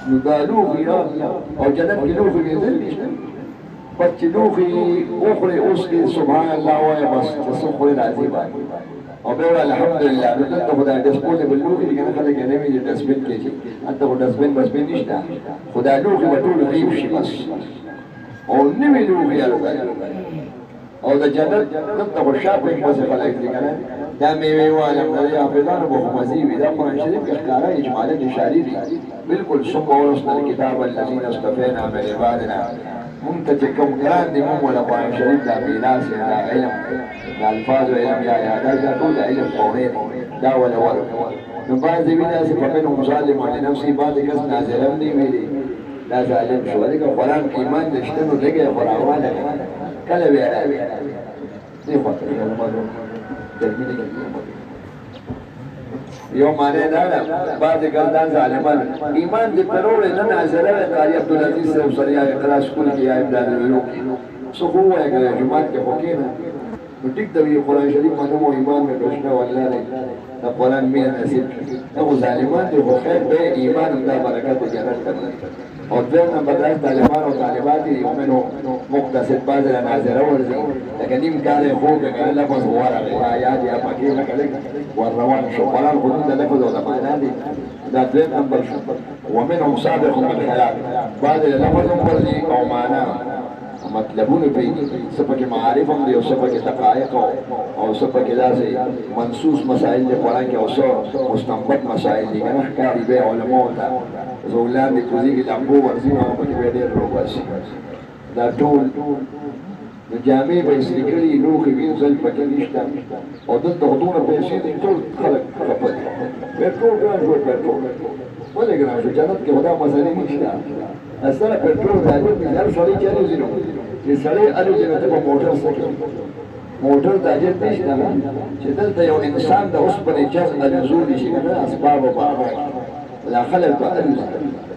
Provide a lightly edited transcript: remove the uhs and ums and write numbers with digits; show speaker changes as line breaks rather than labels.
نو دا لوښي او جنت کې لوښي مینځل نشته بس چې لوښي وخورې اوس کې سبحان الله وایه بس چې څه خورې راځي باندې او بیا وایه الحمدلله نو دلته خو دا ډسپوزیبل لوښي دي که نه خلک یې نه وي چې ډسبین کې چې هلته خو ډسبین بسبین نشته خو دا لوښي به ټول غیب شي بس او نوي لوښي هلته او د جنت دلته خو شاپینګ پسې خلک دي که نه دا میوې وایم د دې حافظانو به خو مزې وي دا قرآن شریف کې ښکاره اجمالا اشاري دي بالکل ثم ورثنا الکتاب الذین اصطفینا من عبادنا مونږ ته چې کوم ګران دي مونږ له قرآن شریف دا میراث دا علم د الفاظو علم یا دا ټول علم پوهې دا وله ورکړو نو بعضې وي داسې فمنهم ظالم لنفسه بعضې کس ناظر هم دي ویلي دا ظالم شو ځکه قرآن کې ایمان د شته نو لږی خو راواله کله بیا راوي دې خواته یو معنی دا ده بعضې ګردان ظالمان ایمان دې ته روړې نه ناظره وی قاري عبدالعزیز صاحب سره یا اقرا سکول کې یا امداد العلوم کې څه خو ووایه که جومات کې خو کښېنه نو ټیک ده وي قرآن شریف منم او ایمان مې ډوشنه والله دی د قرآن مینه نصیب کړي دا خو ظالمان دي خو خیر دی ایمان همدا برکت د جنت کوي او دویم نمبر دا طالبان او طالبات دي یؤمنو مقتصد بعض له ناظره ورځي لکه نیم کال یې خوب دی که نه لفظ ورغی آیات یا پکې لکه لږ ور روان شو قرآن خو دلته لفظ او د معنا دي دا دویم نمبر شو ومنهم سابق بالخیرات بعض له لفظ هم ورځي او معنا مطلبونه پېږي څه پکې معارف هم دي او څه پکې دقایق او څه پکې داسې منصوص مسایل دي قرآن کې او څه مستنبط مسایل دي که نه ښکاري بیا علماو ته زه ولاندې کوزېږي لمبو ورځي نو هغه پکې بیا ډېر روباسي دا ټول د جامې به یې سرې کړي لوښي وینځل پکې نشته او دلته خو دومره پیسې دي ټول خلک خفه دي پېټرول ګران شو پېټرول ولې ګران شو جنت کې خو دا مسلې نشته اصلا پېټرول راځي هر سړی چې الوځي نو چې سړی الوځي نو ته به موټر څه کوې موټر ته اجر نشته نه چې دلته یو انسان د اوسپنې جذب الوزولي شي که نه اسبابو په هغه کې دا خلک به الوځي